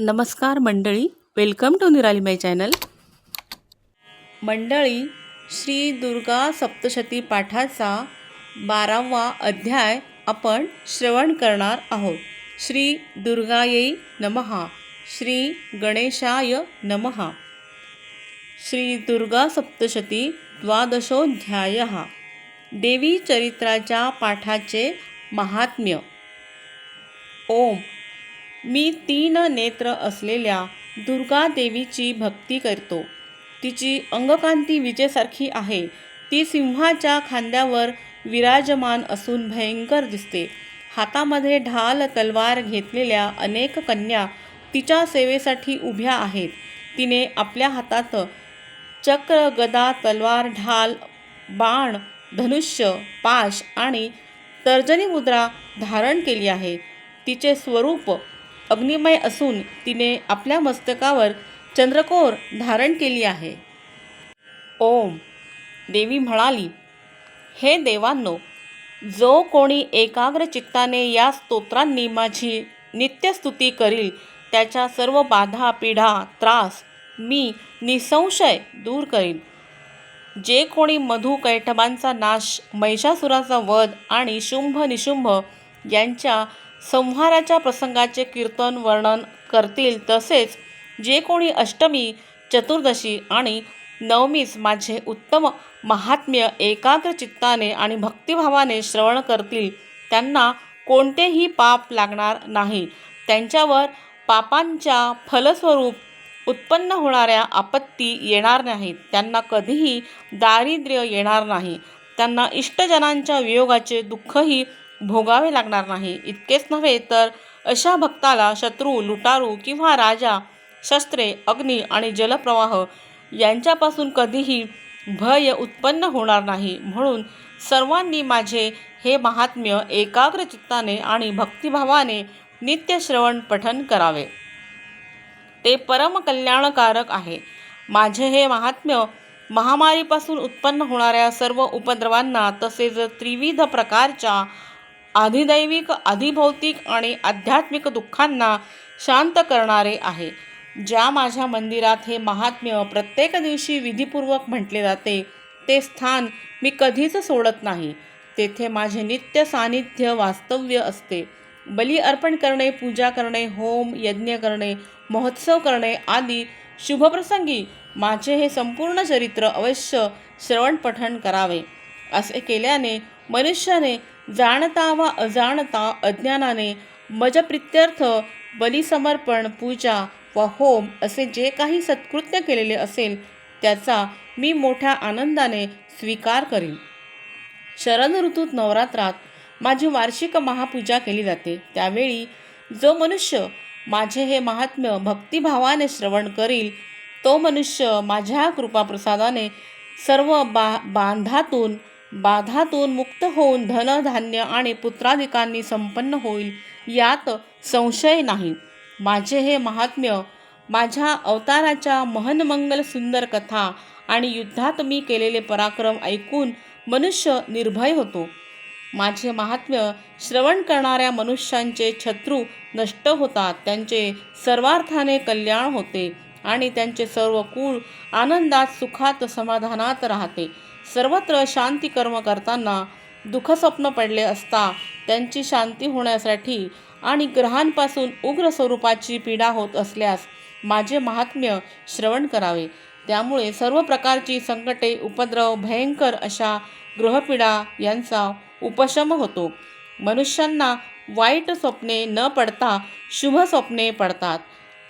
नमस्कार मंडळी, welcome to निराली माय चॅनल. मंडळी, श्री दुर्गा सप्तशती पाठाचा 12वा अध्याय आपण श्रवण करणार आहोत. श्री दुर्गायै नमः. श्री गणेशाय नमः. श्री दुर्गा सप्तशती द्वादशोऽध्यायः. देवी चरित्राच्या पाठाचे महात्म्य. ओम. मी 3 नेत्र असलेल्या दुर्गा देवीची भक्ती करतो. तिची अंगकांती विजेसारखी आहे. ती सिंहाच्या खांद्यावर विराजमान असून भयंकर दिसते. हातामध्ये ढाल तलवार घेतलेल्या अनेक कन्या तिच्या सेवेसाठी उभ्या आहेत. तिने आपल्या हातात चक्र, गदा, तलवार, ढाल, बाण, धनुष्य, पाश आणि तर्जनी मुद्रा धारण केली आहे. तिचे स्वरूप अग्निमय असून तिने आपल्या मस्तकावर चंद्रकोर धारण केली आहे. ओम. देवी म्हणाली, हे देवांनो, जो कोणी एकाग्र चित्ताने या स्तोत्रांनी माझी नित्यस्तुती करील त्याच्या सर्व बाधा, पीडा, त्रास मी निसंशय दूर करीन. जे कोणी मधु कैटभांचा नाश, महिषासुराचा वध आणि शुंभ निशुंभ यांच्या संहाराच्या प्रसंगाचे कीर्तन वर्णन करतील, तसेच जे कोणी अष्टमी, चतुर्दशी आणि नवमीस माझे उत्तम महात्म्य एकाग्र चित्ताने आणि भक्तिभावाने श्रवण करतील, त्यांना कोणतेही पाप लागणार नाही. त्यांच्यावर पापांच्या फलस्वरूप उत्पन्न होणाऱ्या आपत्ती येणार नाहीत. त्यांना कधीही दारिद्र्य येणार नाही. त्यांना इष्टजनांच्या वियोगाचे दुःखही भोगावे लागणार नाही. इतकेच नव्हे तर अशा भक्ताला शत्रू, लुटारू किंवा राजा, शस्त्रे, अग्नी आणि जलप्रवाह यांच्यापासून कधीही भय उत्पन्न होणार नाही. म्हणून सर्वांनी माझे हे महात्म्य एकाग्र चित्ताने आणि भक्तिभावाने नित्य श्रवण पठन करावे. ते परम कल्याणकारक आहे. माझे हे महात्म्य महामारीपासून उत्पन्न होणाऱ्या सर्व उपद्रवांना तसेच त्रिविध प्रकारच्या आधिदैविक, अधिभौतिक आणि आध्यात्मिक दुःखांना शांत करणारे आहे. ज्या माझ्या मंदिरात हे महात्म्य प्रत्येक दिवशी विधिपूर्वक म्हटले जाते, ते स्थान मी कधीच सोडत नाही. तेथे माझे नित्य सानिध्य वास्तव्य असते. बली अर्पण करणे, पूजा करणे, होम यज्ञ करणे, महोत्सव करणे आदी शुभप्रसंगी माझे हे संपूर्ण चरित्र अवश्य श्रवण पठण करावे. असे केल्याने मनुष्याने जाणता वा अजाणता अज्ञानाने मजप्रित्यर्थ बलिसमर्पण, पूजा व होम असे जे काही सत्कृत्य केलेले असेल, त्याचा मी मोठ्या आनंदाने स्वीकार करीन. शरद ऋतूत नवरात्रात माझी वार्षिक महापूजा केली जाते. त्यावेळी जो मनुष्य माझे हे महात्म्य भक्तिभावाने श्रवण करील, तो मनुष्य माझ्या कृपाप्रसादाने सर्व बाधातून मुक्त होऊन धनधान्य आणि पुत्राधिकांनी संपन्न होईल, यात संशय नाही. माझे हे महात्म्य, माझ्या अवताराच्या महन्मंगल सुंदर कथा आणि युद्धात मी केलेले पराक्रम ऐकून मनुष्य निर्भय होतो. माझे महात्म्य श्रवण करणाऱ्या मनुष्यांचे शत्रू नष्ट होतात, त्यांचे सर्वार्थाने कल्याण होते आणि त्यांचे सर्व कुळ आनंदात, सुखात, समाधानात राहते. सर्वत्र शांती कर्म करताना दुःखस्वप्न पडले असता त्यांची शांती होण्यासाठी आणि ग्रहांपासून उग्र स्वरूपाची पीडा होत असल्यास माझे महात्म्य श्रवण करावे. त्यामुळे सर्व प्रकारची संकटे, उपद्रव, भयंकर अशा ग्रहपीडा यांचा उपशम होतो. मनुष्यांना वाईट स्वप्ने न पडता शुभ स्वप्ने पडतात.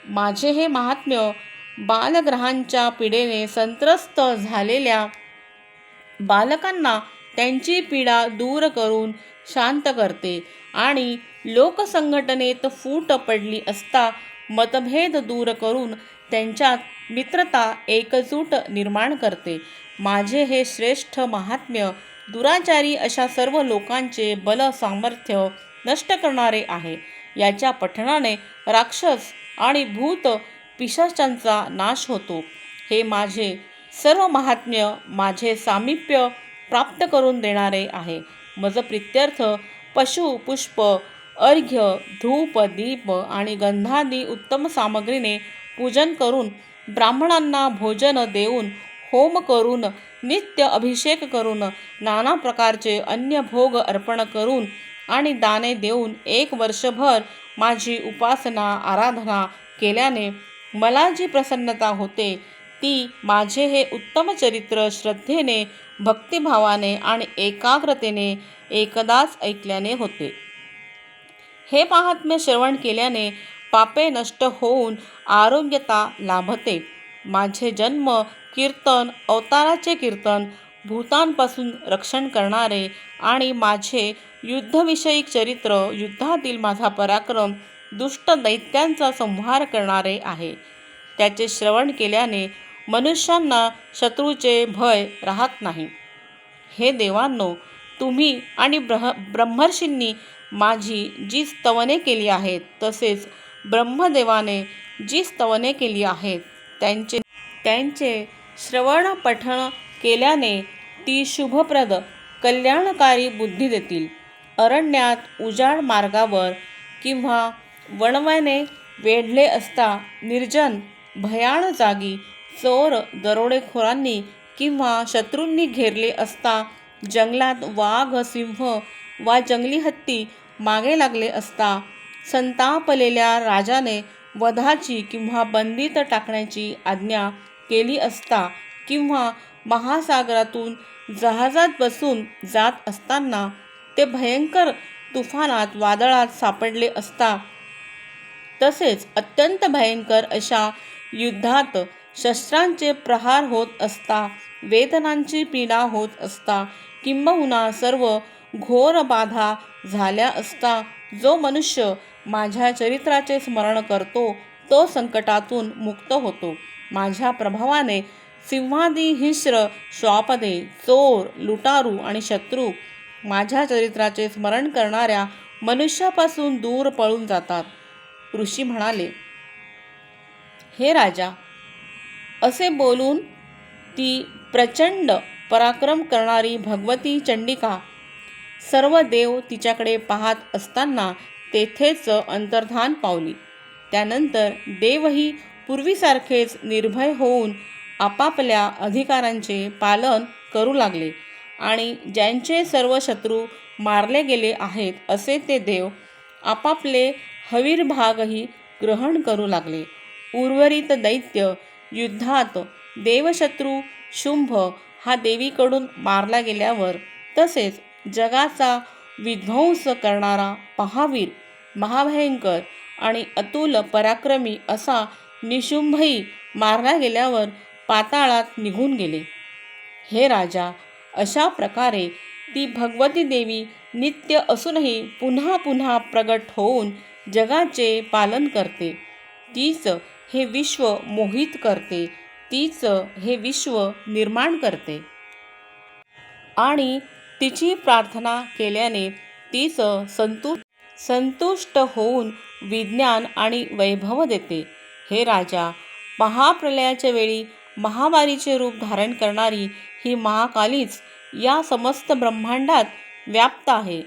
माझे हे महात्म्य बालग्रहांच्या पीडेने संत्रस्त झालेल्या बालकांना त्यांची पीडा दूर करून शांत करते आणि लोकसंघटनेत फूट पडली असता मतभेद दूर करून त्यांच्यात मित्रता, एकजूट निर्माण करते. माझे हे श्रेष्ठ महात्म्य दुराचारी अशा सर्व लोकांचे बल, सामर्थ्य नष्ट करणारे आहे. याच्या पठणाने राक्षस आणि भूत पिशाचांचा नाश होतो. हे माझे सर्व महात्म्य माझे सामिप्य प्राप्त करून देणारे आहे. मज प्रित्यर्थ पशु, पुष्प, अर्घ्य, धूप, दीप आणि गंधादी उत्तम सामग्रीने पूजन करून, ब्राह्मणांना भोजन देऊन, होम करून, नित्य अभिषेक करून, नाना प्रकारचे अन्य भोग अर्पण करून आणि दाने देऊन 1 वर्षभर माझी उपासना आराधना केल्याने मला जी प्रसन्नता होते, ती माझे हे उत्तम चरित्र श्रद्धेने, भक्तिभावाने आणि एकाग्रतेने एकदाच ऐकल्याने होते. हे महात्म्य श्रवण केल्याने पापे नष्ट होऊन आरोग्यता लाभते. माझे जन्म कीर्तन, अवताराचे कीर्तन, भूतांपासून रक्षण करणारे आणि माझे युद्धविषयक चरित्र, युद्धातील माझा पराक्रम, दुष्ट दैत्यांचा संहार करणारे आहे. त्याचे श्रवण केल्याने मनुष्यांना शत्रूचे भय राहत नाही. हे देवांनो, तुम्ही आणि ब्रह्मर्षींनी माझी जी स्तवने केली आहेत, तसेच ब्रह्मदेवाने जी स्तवने केली आहेत, त्यांचे श्रवण पठण केल्याने ती शुभप्रद कल्याणकारी बुद्धी देतील. अरण्यात उजाड मार्गावर किंवा वणव्याने वेढले असता, निर्जन भयाण जागी चोर दरोडेखोरांनी किंवा शत्रूंनी घेरले असता, जंगलात वाघ, सिंह वा जंगली हत्ती मागे लागले असता, संतापलेल्या राजाने वधाची किंवा बंदीत टाकण्याची आज्ञा केली असता, किंवा महासागरातून जहाजात बसून जात असताना ते भयंकर तुफानात वादळात सापडले असता, तसेच अत्यंत भयंकर अशा युद्धात शस्त्रांचे प्रहार होत असता, वेदनांची पीडा होत असता, किंबहुना सर्व घोर बाधा झाल्या असता, जो मनुष्य माझ्या चरित्राचे स्मरण करतो, तो संकटातून मुक्त होतो. माझ्या प्रभावाने सिंहादी हिंस्र, श्वापदे, चोर, लुटारू आणि शत्रू माझ्या चरित्राचे स्मरण करणाऱ्या मनुष्यापासून दूर पळून जातात. ऋषी म्हणाले, हे राजा, असे बोलून ती प्रचंड पराक्रम करणारी भगवती चंडिका सर्व देव तिच्याकडे पाहत असताना तेथेच अंतर्धान पावली. त्यानंतर देवही पूर्वीसारखेच निर्भय होऊन आपापल्या अधिकारांचे पालन करू लागले आणि ज्यांचे सर्व शत्रू मारले गेले आहेत, असे ते देव आपापले हवीरभागही ग्रहण करू लागले. उर्वरित दैत्य युद्धात देवशत्रू शुंभ हा देवीकडून मारला गेल्यावर, तसेच जगाचा विध्वंस करणारा महावीर, महाभयंकर आणि अतुल पराक्रमी असा निशुंभही मारला गेल्यावर पाताळात निघून गेले. हे राजा, अशा प्रकारे ती भगवती देवी नित्य असूनही पुन्हा पुन्हा प्रगट होऊन जगाचे पालन करते. तीच हे विश्व मोहित करते, तीच हे विश्व निर्माण करते आणि तिची प्रार्थना केल्याने तीच संतुष्ट होऊन विज्ञान आणि वैभव देते. हे राजा, महाप्रलयाच्या वेळी महामारीचे रूप धारण करणारी ही महाकालीच या समस्त ब्रह्मांडात व्याप्त आहे.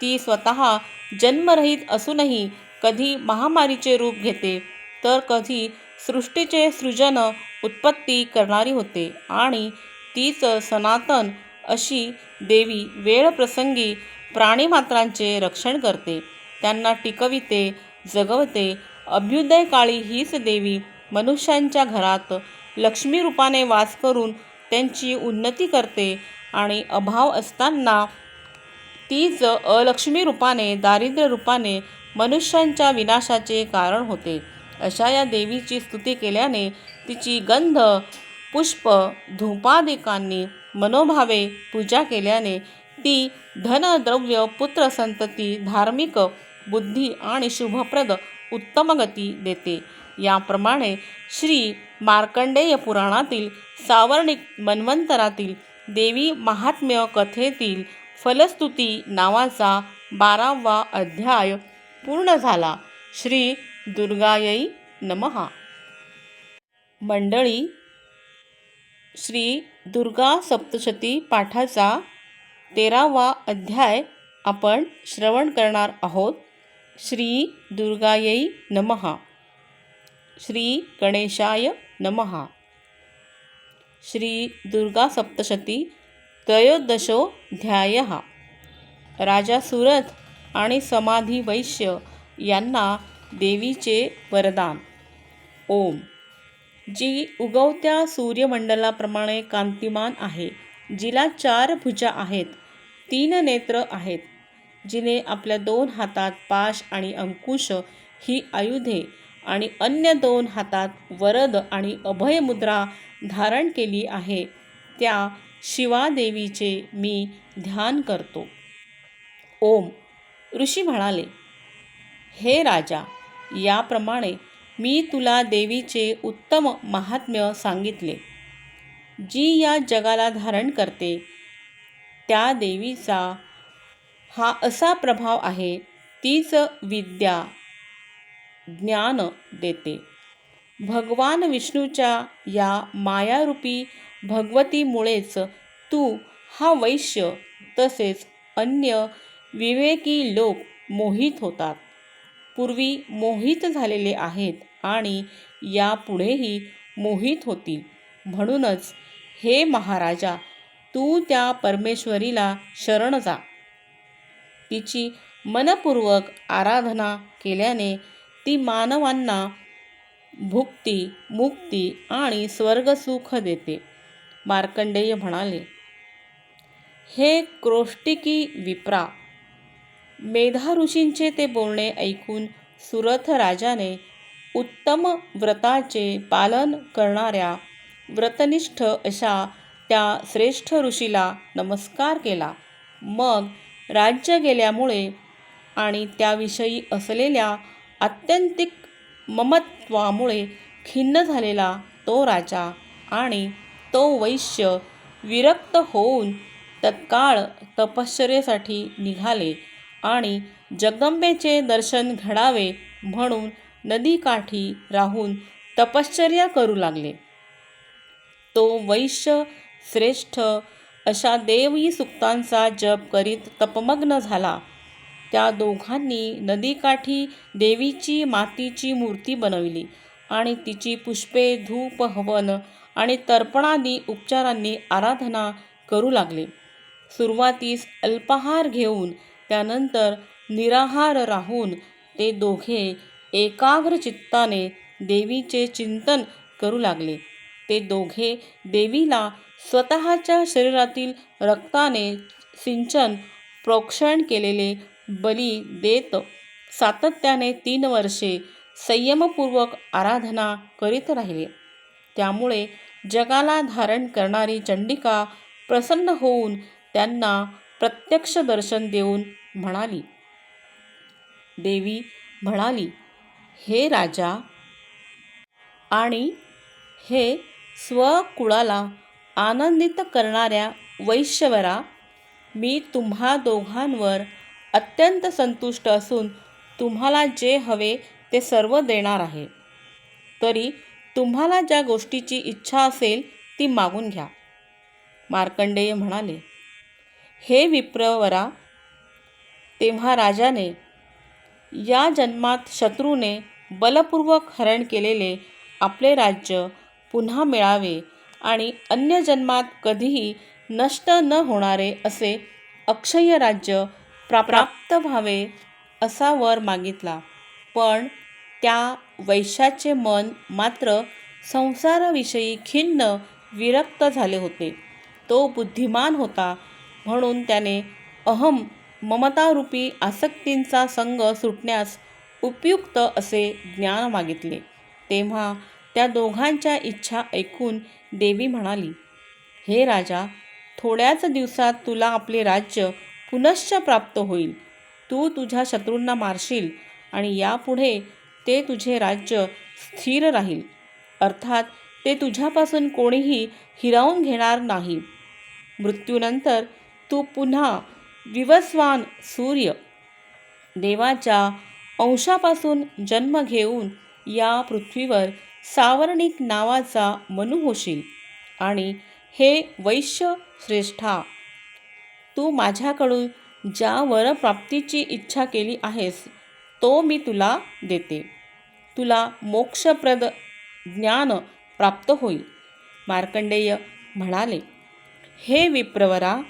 ती स्वतः जन्मरहित असूनही कधी महामारीचे रूप घेते, तर कधी सृष्टीचे सृजन उत्पत्ती करणारी होते आणि तीच सनातन अशी देवी वेळप्रसंगी प्राणीमात्रांचे रक्षण करते, त्यांना टिकविते, जगवते. अभ्युदयकाळी हीच देवी मनुष्यांच्या घरात लक्ष्मी रूपाने वास करून त्यांची उन्नती करते आणि अभाव असताना तीच अलक्ष्मी रूपाने, दारिद्र्य रूपाने मनुष्यांच्या विनाशाचे कारण होते. अशा या देवीची स्तुती केल्याने, तिची गंध, पुष्प, धूपादिकांनी मनोभावे पूजा केल्याने ती धन, द्रव्य, पुत्र, संतती, धार्मिक बुद्धी आणि शुभप्रद उत्तम गती देते. याप्रमाणे श्री मार्कंडेय पुराणातील सावर्णिक मन्वंतरातील देवी महात्म्य कथेतील फलस्तुती नावाचा 12वा अध्याय पूर्ण झाला. श्री दुर्गायै नमः. मंडळी, श्री दुर्गा सप्तशती पाठाचा 13वा अध्याय आपण श्रवण करणार आहोत. श्री दुर्गायै नमः. श्री गणेशाय नमः. श्री दुर्गा सप्तशती त्रयोदशोऽध्यायः. राजा सुरथ आणि समाधी वैश्य यांना देवीचे वरदान. ओम. जी उगवत्या सूर्यमंडलाप्रमाणे कांतिमान आहे, जिला 4 भुजा आहेत, 3 नेत्र आहेत, जिने आपल्या 2 हातात पाश आणि अंकुश ही आयुधे आणि अन्य 2 हातात वरद आणि अभय मुद्रा धारण केली आहे, त्या शिवादेवीचे मी ध्यान करतो. ओम. ऋषी म्हणाले, हे राजा, याप्रमाणे मी तुला देवीचे उत्तम महात्म्य सांगितले. जी या जगाला धारण करते, त्या देवीचा हा असा प्रभाव आहे, तीच विद्या ज्ञान देते. भगवान विष्णूच्या या मायारूपी भगवतीमुळेच तू हा वैश्य तसेच अन्य विवेकी लोक मोहित होतात. पूर्वी मोहित झालेले आहेत आणि यापुढेही मोहित होतील. म्हणूनच हे महाराजा, तू त्या परमेश्वरीला शरण जा. तिची मनपूर्वक आराधना केल्याने ती मानवांना भुक्ती, मुक्ती आणि स्वर्गसुख देते. मार्कंडेय म्हणाले, हे क्रोष्टिकी विप्रा. मेधा ऋषींचे ते बोलणे ऐकून सुरथ राजाने उत्तम व्रताचे पालन करणाऱ्या व्रतनिष्ठ अशा त्या श्रेष्ठ ऋषीला नमस्कार केला. मग राज्य गेल्यामुळे आणि त्याविषयी असलेल्या आत्यंतिक ममत्वामुळे खिन्न झालेला तो राजा आणि तो वैश्य विरक्त होऊन तत्काळ तपश्चर्येसाठी निघाले आणि जगदंबेचे दर्शन घडावे म्हणून नदीकाठी राहून तपश्चर्या करू लागले. तो वैश्य श्रेष्ठ अशा देवी सुक्तांचा जप करीत तपमग्न झाला. त्या दोघांनी नदीकाठी देवीची मातीची मूर्ती बनविली आणि तिची पुष्पे, धूप, हवन आणि तर्पणादी उपचारांनी आराधना करू लागले. सुरुवातीस अल्पाहार घेऊन त्यानंतर निराहार राहून ते दोघे एकाग्र चित्ताने देवीचे चिंतन करू लागले. ते दोघे देवीला स्वतःच्या शरीरातील रक्ताने सिंचन प्रोक्षण केलेले बली देत सातत्याने 3 वर्षे संयमपूर्वक आराधना करीत राहिले. त्यामुळे जगाला धारण करणारी चंडिका प्रसन्न होऊन त्यांना प्रत्यक्ष दर्शन देऊन म्हणाली. देवी म्हणाली, हे राजा आणि हे स्वकुळाला आनंदित करणाऱ्या वैश्यवरा, मी तुम्हा दोघांवर अत्यंत संतुष्ट असून तुम्हाला जे हवे ते सर्व देणार आहे. तरी तुम्हाला ज्या गोष्टीची इच्छा असेल ती मागून घ्या. मार्कंडेय म्हणाले, हे विप्रवरा, तेव्हा राजाने या जन्मात शत्रूने बलपूर्वक हरण केलेले आपले राज्य पुन्हा मिळावे आणि अन्य जन्मात कधीही नष्ट न होणारे असे अक्षय राज्य प्राप्त व्हावे असा वर मागितला. पण त्या वैश्याचे मन मात्र संसाराविषयी खिन्न विरक्त झाले होते. तो बुद्धिमान होता म्हणून त्याने अहम ममतारूपी आसक्तींचा संग सुटण्यास उपयुक्त असे ज्ञान मागितले. तेव्हा त्या दोघांच्या इच्छा ऐकून देवी म्हणाली, हे राजा, थोड्याच दिवसात तुला आपले राज्य पुनश्च प्राप्त होईल. तू तुझ्या शत्रूंना मारशील आणि यापुढे ते तुझे राज्य स्थिर राहील. अर्थात ते तुझ्यापासून कोणीही हिरावून घेणार नाही. मृत्यूनंतर तू पुन्हा विवस्वान सूर्य देवाच्या अंशापासून जन्म घेऊन या पृथ्वीवर सावर्णिक नावाचा मनु होशील. आणि हे वैश्य श्रेष्ठा, तू माझ्याकडून ज्या वरप्राप्तीची इच्छा केली आहेस तो मी तुला देते. तुला मोक्षप्रद ज्ञान प्राप्त होईल. मार्कंडेय म्हणाले, हे विप्रवरा,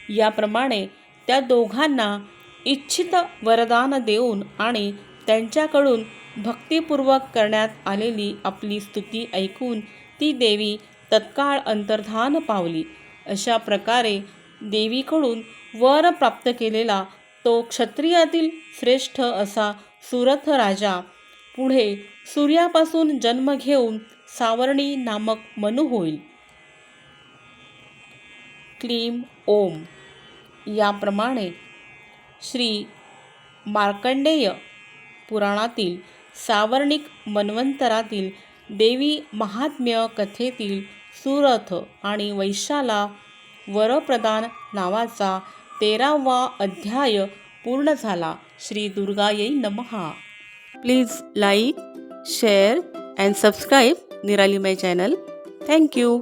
याप्रमाणे त्या दोघांना इच्छित वरदान देऊन आणि त्यांच्याकडून भक्तिपूर्वक करण्यात आलेली आपली स्तुती ऐकून ती देवी तत्काळ अंतर्धान पावली. अशा प्रकारे देवीकडून वर प्राप्त केलेला तो क्षत्रियातील श्रेष्ठ असा सुरथ राजा पुढे सूर्यापासून जन्म घेऊन सावर्णी नामक मनु होईल. क्लीम ओम. याप्रमाणे श्री मार्कंडेय पुराणातील सावर्णिक मन्वंतरातील देवी महात्म्य कथेतील सुरथ आणि वैशाला वरप्रदान नावाचा 13वा अध्याय पूर्ण झाला. श्री दुर्गायै नमः. Please like, share and subscribe निराली माय चॅनल. थँक्यू.